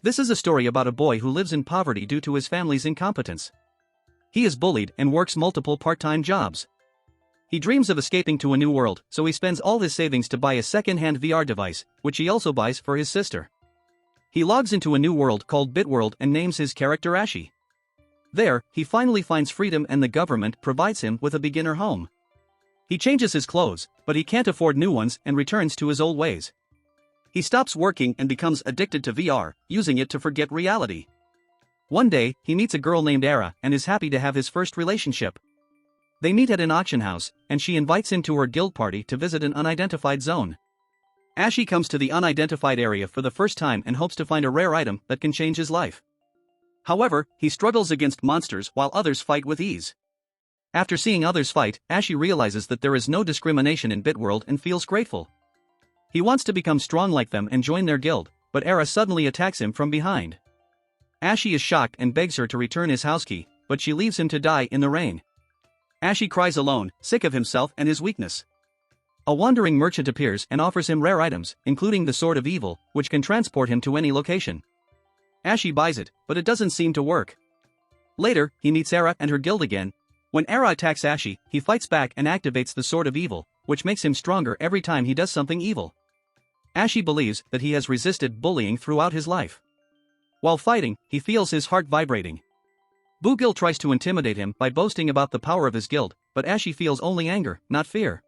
This is a story about a boy who lives in poverty due to his family's incompetence. He is bullied and works multiple part-time jobs. He dreams of escaping to a new world, so he spends all his savings to buy a second-hand VR device, which he also buys for his sister. He logs into a new world called Bitworld and names his character Ashy. There, he finally finds freedom and the government provides him with a beginner home. He changes his clothes, but he can't afford new ones and returns to his old ways. He stops working and becomes addicted to VR, using it to forget reality. One day, he meets a girl named Era and is happy to have his first relationship. They meet at an auction house, and she invites him to her guild party to visit an unidentified zone. Ashy comes to the unidentified area for the first time and hopes to find a rare item that can change his life. However, he struggles against monsters while others fight with ease. After seeing others fight, Ashy realizes that there is no discrimination in Bitworld and feels grateful. He wants to become strong like them and join their guild, but Era suddenly attacks him from behind. Ashy is shocked and begs her to return his house key, but she leaves him to die in the rain. Ashy cries alone, sick of himself and his weakness. A wandering merchant appears and offers him rare items, including the Sword of Evil, which can transport him to any location. Ashy buys it, but it doesn't seem to work. Later, he meets Era and her guild again. When Era attacks Ashy, he fights back and activates the Sword of Evil, which makes him stronger every time he does something evil. Ashy believes that he has resisted bullying throughout his life. While fighting, he feels his heart vibrating. Bugil tries to intimidate him by boasting about the power of his guild, but Ashy feels only anger, not fear.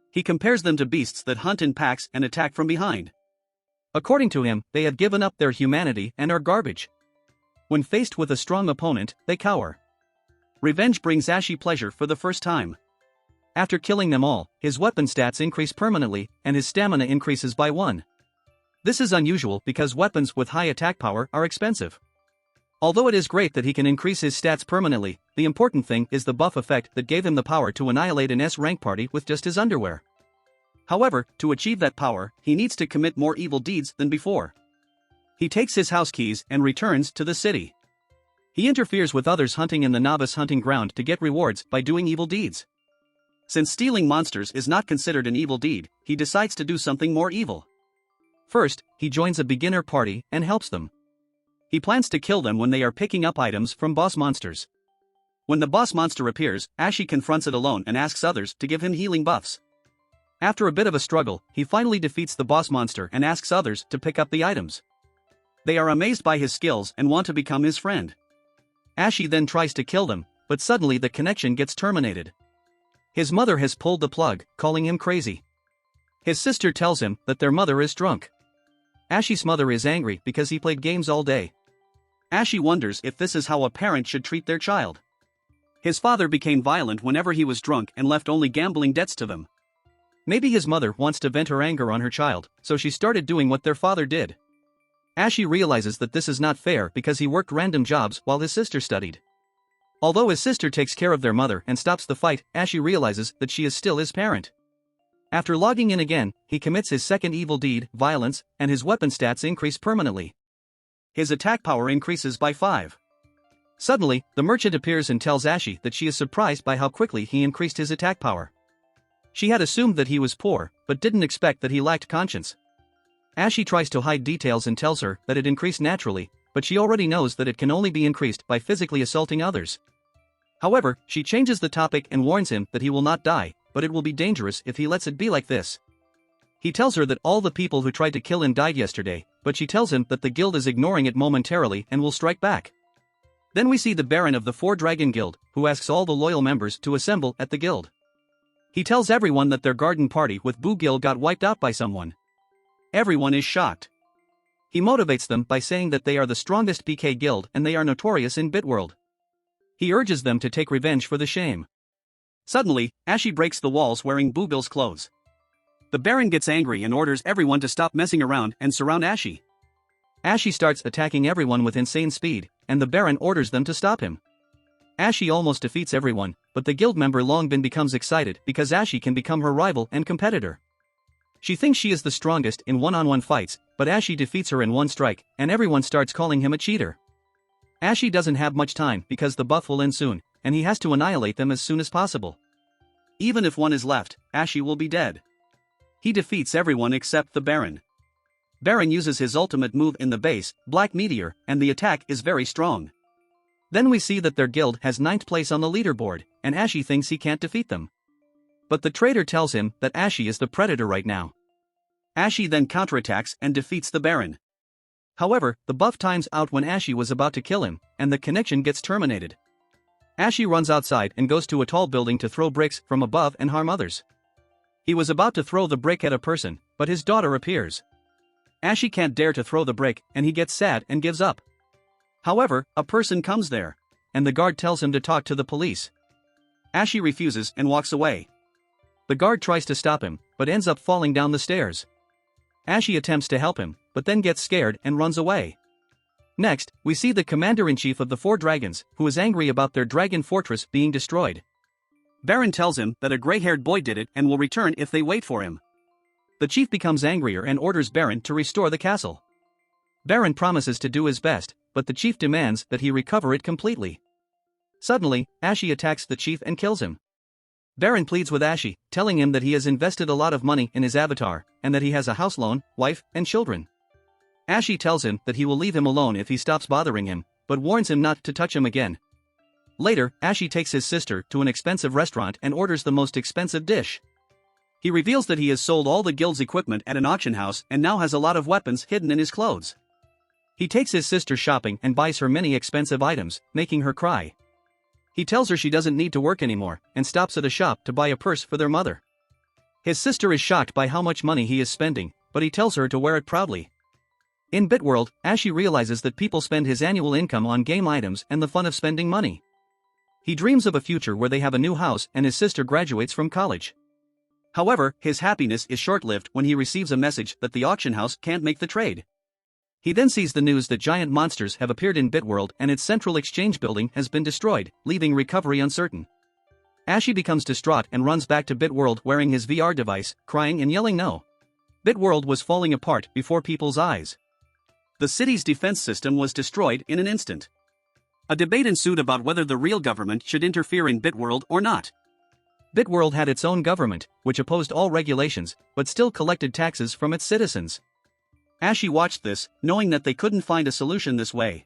He compares them to beasts that hunt in packs and attack from behind. According to him, they have given up their humanity and are garbage. When faced with a strong opponent, they cower. Revenge brings Ashy pleasure for the first time. After killing them all, his weapon stats increase permanently, and his stamina increases by 1. This is unusual because weapons with high attack power are expensive. Although it is great that he can increase his stats permanently, the important thing is the buff effect that gave him the power to annihilate an S-rank party with just his underwear. However, to achieve that power, he needs to commit more evil deeds than before. He takes his house keys and returns to the city. He interferes with others hunting in the novice hunting ground to get rewards by doing evil deeds. Since stealing monsters is not considered an evil deed, he decides to do something more evil. First, he joins a beginner party and helps them. He plans to kill them when they are picking up items from boss monsters. When the boss monster appears, Ashy confronts it alone and asks others to give him healing buffs. After a bit of a struggle, he finally defeats the boss monster and asks others to pick up the items. They are amazed by his skills and want to become his friend. Ashy then tries to kill them, but suddenly the connection gets terminated. His mother has pulled the plug, calling him crazy. His sister tells him that their mother is drunk. Ashy's mother is angry because he played games all day. Ashy wonders if this is how a parent should treat their child. His father became violent whenever he was drunk and left only gambling debts to them. Maybe his mother wants to vent her anger on her child, so she started doing what their father did. Ashy realizes that this is not fair because he worked random jobs while his sister studied. Although his sister takes care of their mother and stops the fight, Ashy realizes that she is still his parent. After logging in again, he commits his second evil deed, violence, and his weapon stats increase permanently. His attack power increases by 5. Suddenly, the merchant appears and tells Ashy that she is surprised by how quickly he increased his attack power. She had assumed that he was poor, but didn't expect that he lacked conscience. Ashy tries to hide details and tells her that it increased naturally, but she already knows that it can only be increased by physically assaulting others. However, she changes the topic and warns him that he will not die, but it will be dangerous if he lets it be like this. He tells her that all the people who tried to kill him died yesterday, but she tells him that the guild is ignoring it momentarily and will strike back. Then we see the Baron of the Four Dragon Guild, who asks all the loyal members to assemble at the guild. He tells everyone that their garden party with Bugil got wiped out by someone. Everyone is shocked. He motivates them by saying that they are the strongest PK guild and they are notorious in Bitworld. He urges them to take revenge for the shame. Suddenly, Ashy breaks the walls wearing Bugil's clothes. The Baron gets angry and orders everyone to stop messing around and surround Ashy. Ashy starts attacking everyone with insane speed, and the Baron orders them to stop him. Ashy almost defeats everyone, but the guild member Longbin becomes excited because Ashy can become her rival and competitor. She thinks she is the strongest in one-on-one fights, but Ashy defeats her in one strike, and everyone starts calling him a cheater. Ashy doesn't have much time because the buff will end soon, and he has to annihilate them as soon as possible. Even if one is left, Ashy will be dead. He defeats everyone except the Baron. Baron uses his ultimate move in the base, Black Meteor, and the attack is very strong. Then we see that their guild has 9th place on the leaderboard, and Ashy thinks he can't defeat them. But the traitor tells him that Ashy is the predator right now. Ashy then counterattacks and defeats the Baron. However, the buff times out when Ashy was about to kill him, and the connection gets terminated. Ashy runs outside and goes to a tall building to throw bricks from above and harm others. He was about to throw the brick at a person, but his daughter appears. Ashy can't dare to throw the brick, and he gets sad and gives up. However, a person comes there, and the guard tells him to talk to the police. Ashy refuses and walks away. The guard tries to stop him, but ends up falling down the stairs. Ashy attempts to help him, but then gets scared and runs away. Next, we see the commander-in-chief of the 4 dragons, who is angry about their dragon fortress being destroyed. Baron tells him that a gray-haired boy did it and will return if they wait for him. The chief becomes angrier and orders Baron to restore the castle. Baron promises to do his best, but the chief demands that he recover it completely. Suddenly, Ashy attacks the chief and kills him. Baron pleads with Ashy, telling him that he has invested a lot of money in his avatar, and that he has a house loan, wife, and children. Ashy tells him that he will leave him alone if he stops bothering him, but warns him not to touch him again. Later, Ashy takes his sister to an expensive restaurant and orders the most expensive dish. He reveals that he has sold all the guild's equipment at an auction house and now has a lot of weapons hidden in his clothes. He takes his sister shopping and buys her many expensive items, making her cry. He tells her she doesn't need to work anymore, and stops at a shop to buy a purse for their mother. His sister is shocked by how much money he is spending, but he tells her to wear it proudly. In Bitworld, Ashy realizes that people spend his annual income on game items and the fun of spending money. He dreams of a future where they have a new house and his sister graduates from college. However, his happiness is short-lived when he receives a message that the auction house can't make the trade. He then sees the news that giant monsters have appeared in Bitworld and its central exchange building has been destroyed, leaving recovery uncertain. Ashy becomes distraught and runs back to Bitworld wearing his VR device, crying and yelling no. Bitworld was falling apart before people's eyes. The city's defense system was destroyed in an instant. A debate ensued about whether the real government should interfere in Bitworld or not. Bitworld had its own government, which opposed all regulations, but still collected taxes from its citizens. Ashy watched this, knowing that they couldn't find a solution this way.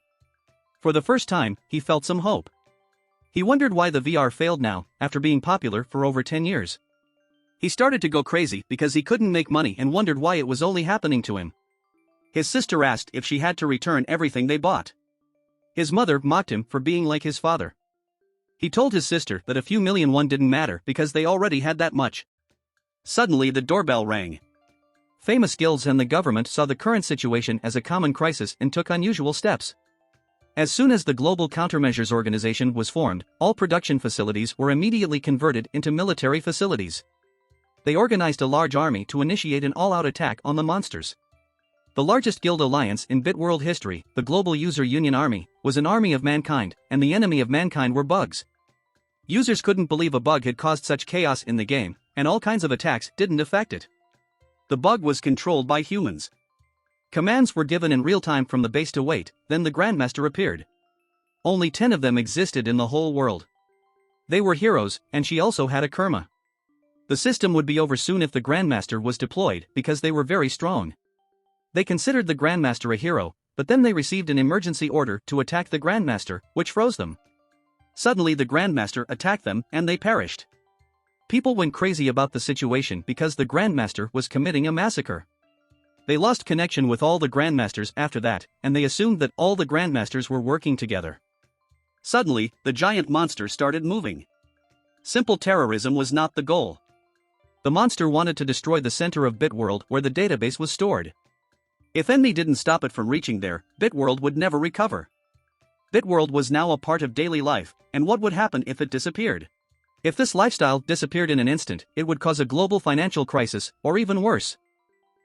For the first time, he felt some hope. He wondered why the VR failed now, after being popular for over 10 years. He started to go crazy because he couldn't make money and wondered why it was only happening to him. His sister asked if she had to return everything they bought. His mother mocked him for being like his father. He told his sister that a few million won didn't matter because they already had that much. Suddenly the doorbell rang. Famous guilds and the government saw the current situation as a common crisis and took unusual steps. As soon as the Global Countermeasures Organization was formed, all production facilities were immediately converted into military facilities. They organized a large army to initiate an all-out attack on the monsters. The largest guild alliance in Bitworld history, the Global User Union Army, was an army of mankind, and the enemy of mankind were bugs. Users couldn't believe a bug had caused such chaos in the game, and all kinds of attacks didn't affect it. The bug was controlled by humans. Commands were given in real time from the base to wait, then the Grandmaster appeared. Only 10 of them existed in the whole world. They were heroes, and she also had a Kurma. The system would be over soon if the Grandmaster was deployed because they were very strong. They considered the Grandmaster a hero, but then they received an emergency order to attack the Grandmaster, which froze them. Suddenly the Grandmaster attacked them and they perished. People went crazy about the situation because the Grandmaster was committing a massacre. They lost connection with all the Grandmasters after that, and they assumed that all the Grandmasters were working together. Suddenly, the giant monster started moving. Simple terrorism was not the goal. The monster wanted to destroy the center of Bitworld where the database was stored. If enemy didn't stop it from reaching there, Bitworld would never recover. Bitworld was now a part of daily life, and what would happen if it disappeared? If this lifestyle disappeared in an instant, it would cause a global financial crisis, or even worse.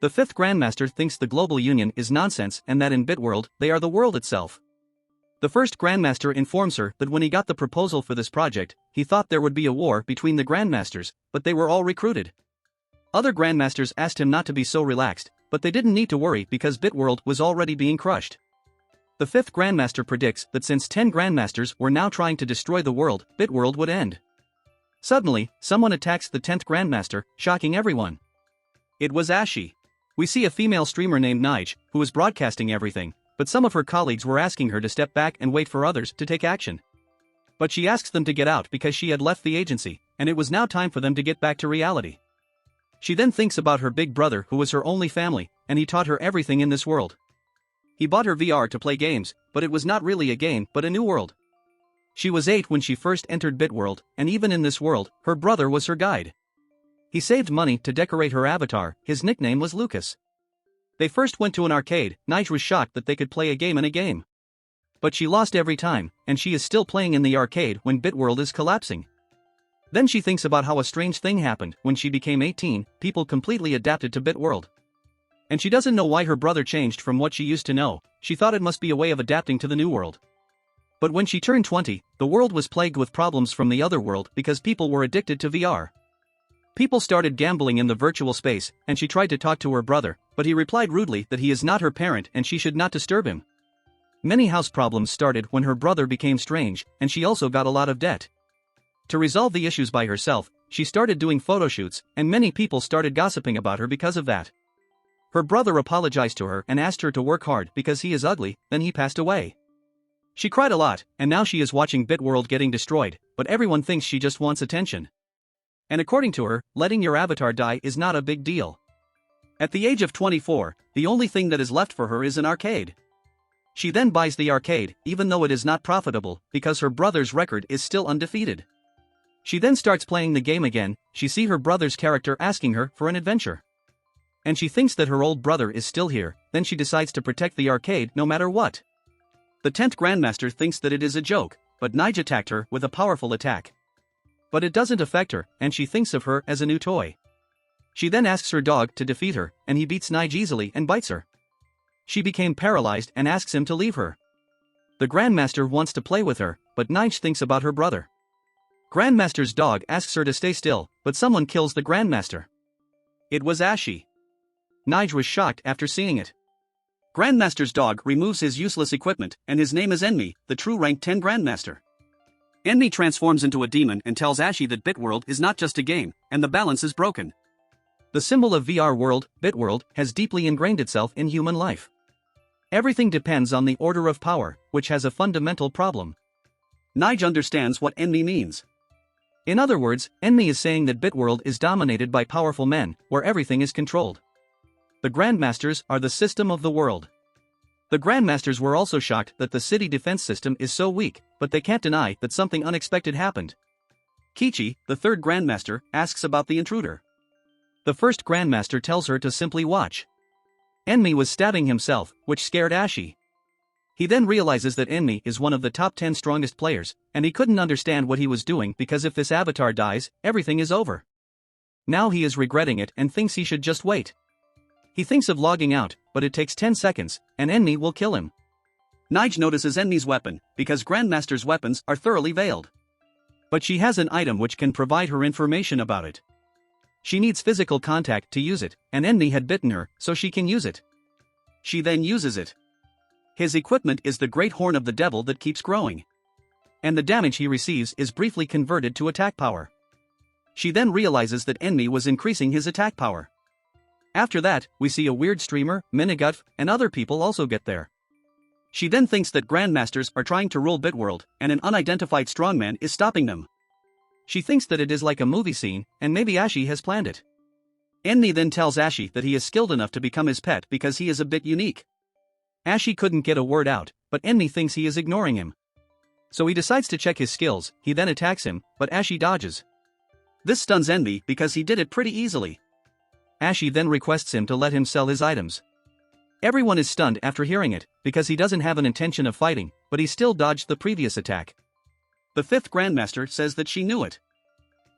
The 5th Grandmaster thinks the Global Union is nonsense and that in Bitworld, they are the world itself. The 1st Grandmaster informs her that when he got the proposal for this project, he thought there would be a war between the Grandmasters, but they were all recruited. Other Grandmasters asked him not to be so relaxed, but they didn't need to worry because Bitworld was already being crushed. The 5th Grandmaster predicts that since 10 Grandmasters were now trying to destroy the world, Bitworld would end. Suddenly, someone attacks the 10th Grandmaster, shocking everyone. It was Ashy. We see a female streamer named Nige, who is broadcasting everything, but some of her colleagues were asking her to step back and wait for others to take action. But she asks them to get out because she had left the agency, and it was now time for them to get back to reality. She then thinks about her big brother who was her only family, and he taught her everything in this world. He bought her VR to play games, but it was not really a game but a new world. She was 8 when she first entered Bitworld, and even in this world, her brother was her guide. He saved money to decorate her avatar, his nickname was Lucas. They first went to an arcade. Nige was shocked that they could play a game in a game. But she lost every time, and she is still playing in the arcade when Bitworld is collapsing. Then she thinks about how a strange thing happened. When she became 18, people completely adapted to Bitworld. And she doesn't know why her brother changed from what she used to know. She thought it must be a way of adapting to the new world. But when she turned 20, the world was plagued with problems from the other world because people were addicted to VR. People started gambling in the virtual space, and she tried to talk to her brother, but he replied rudely that he is not her parent and she should not disturb him. Many house problems started when her brother became strange, and she also got a lot of debt. To resolve the issues by herself, she started doing photo shoots, and many people started gossiping about her because of that. Her brother apologized to her and asked her to work hard because he is ugly, then he passed away. She cried a lot, and now she is watching Bitworld getting destroyed, but everyone thinks she just wants attention. And according to her, letting your avatar die is not a big deal. At the age of 24, the only thing that is left for her is an arcade. She then buys the arcade, even though it is not profitable, because her brother's record is still undefeated. She then starts playing the game again. She sees her brother's character asking her for an adventure. And she thinks that her old brother is still here, then she decides to protect the arcade no matter what. The 10th Grandmaster thinks that it is a joke, but Nige attacked her with a powerful attack. But it doesn't affect her, and she thinks of her as a new toy. She then asks her dog to defeat her, and he beats Nige easily and bites her. She became paralyzed and asks him to leave her. The Grandmaster wants to play with her, but Nige thinks about her brother. Grandmaster's dog asks her to stay still, but someone kills the Grandmaster. It was Ashy. Nige was shocked after seeing it. Grandmaster's dog removes his useless equipment, and his name is Enemy, the true rank 10 Grandmaster. Enemy transforms into a demon and tells Ashy that Bitworld is not just a game, and the balance is broken. The symbol of VR world, Bitworld, has deeply ingrained itself in human life. Everything depends on the order of power, which has a fundamental problem. Nige understands what Enemy means. In other words, Enemy is saying that Bitworld is dominated by powerful men, where everything is controlled. The Grandmasters are the system of the world. The Grandmasters were also shocked that the city defense system is so weak, but they can't deny that something unexpected happened. Kichi, the 3rd Grandmaster, asks about the intruder. The 1st Grandmaster tells her to simply watch. Enemy was stabbing himself, which scared Ashy. He then realizes that Enemy is one of the top 10 strongest players, and he couldn't understand what he was doing because if this avatar dies, everything is over. Now he is regretting it and thinks he should just wait. He thinks of logging out, but it takes 10 seconds, and Enemy will kill him. Nige notices Enemy's weapon, because Grandmaster's weapons are thoroughly veiled. But she has an item which can provide her information about it. She needs physical contact to use it, and Enemy had bitten her, so she can use it. She then uses it. His equipment is the great horn of the devil that keeps growing. And the damage he receives is briefly converted to attack power. She then realizes that Enemy was increasing his attack power. After that, we see a weird streamer, Minigutf, and other people also get there. She then thinks that Grandmasters are trying to rule Bitworld, and an unidentified strongman is stopping them. She thinks that it is like a movie scene, and maybe Ashy has planned it. Enemy then tells Ashy that he is skilled enough to become his pet because he is a bit unique. Ashy couldn't get a word out, but Enemy thinks he is ignoring him. So he decides to check his skills. He then attacks him, but Ashy dodges. This stuns Enemy because he did it pretty easily. Ashy then requests him to let him sell his items. Everyone is stunned after hearing it, because he doesn't have an intention of fighting, but he still dodged the previous attack. The 5th Grandmaster says that she knew it.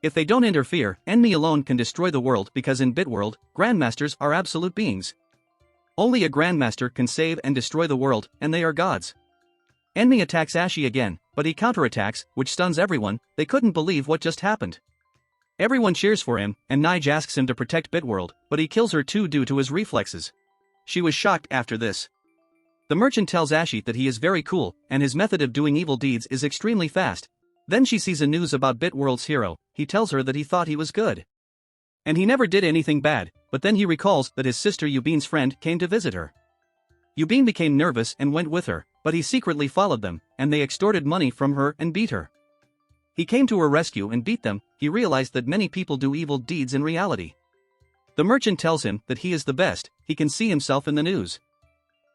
If they don't interfere, Enemy alone can destroy the world because in Bitworld, Grandmasters are absolute beings. Only a Grandmaster can save and destroy the world, and they are gods. Enemy attacks Ashy again, but he counterattacks, which stuns everyone. They couldn't believe what just happened. Everyone cheers for him, and Nige asks him to protect Bitworld, but he kills her too due to his reflexes. She was shocked after this. The merchant tells Ashy that he is very cool, and his method of doing evil deeds is extremely fast. Then she sees a news about Bitworld's hero. He tells her that he thought he was good. And he never did anything bad, but then he recalls that his sister Yubin's friend came to visit her. Yubin became nervous and went with her, but he secretly followed them, and they extorted money from her and beat her. He came to her rescue and beat them. He realized that many people do evil deeds in reality. The merchant tells him that he is the best, he can see himself in the news.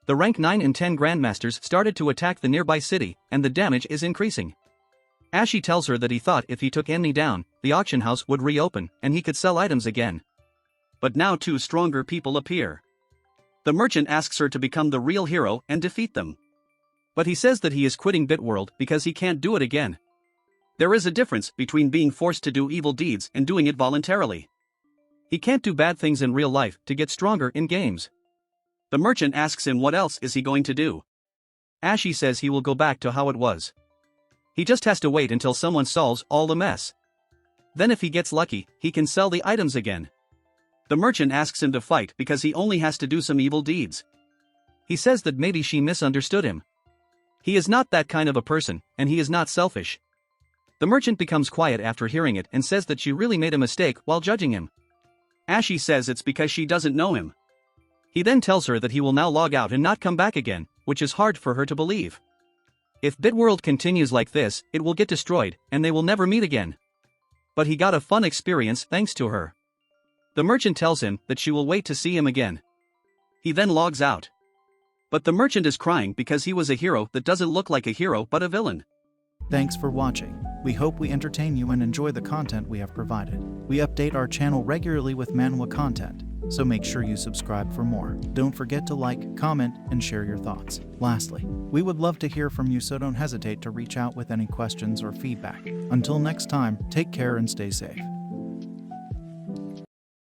The rank 9 and 10 Grandmasters started to attack the nearby city, and the damage is increasing. Ashy tells her that he thought if he took Emmy down, the auction house would reopen, and he could sell items again. But now 2 stronger people appear. The merchant asks her to become the real hero and defeat them. But he says that he is quitting Bitworld because he can't do it again. There is a difference between being forced to do evil deeds and doing it voluntarily. He can't do bad things in real life to get stronger in games. The merchant asks him what else is he going to do. Ashy says he will go back to how it was. He just has to wait until someone solves all the mess. Then if he gets lucky, he can sell the items again. The merchant asks him to fight because he only has to do some evil deeds. He says that maybe she misunderstood him. He is not that kind of a person, and he is not selfish. The merchant becomes quiet after hearing it and says that she really made a mistake while judging him. Ashy says it's because she doesn't know him. He then tells her that he will now log out and not come back again, which is hard for her to believe. If Bitworld continues like this, it will get destroyed, and they will never meet again. But he got a fun experience thanks to her. The merchant tells him that she will wait to see him again. He then logs out. But the merchant is crying because he was a hero that doesn't look like a hero but a villain. Thanks for watching. We hope we entertain you and enjoy the content we have provided. We update our channel regularly with manhwa content, so make sure you subscribe for more. Don't forget to like, comment, and share your thoughts. Lastly, we would love to hear from you, so don't hesitate to reach out with any questions or feedback. Until next time, take care and stay safe.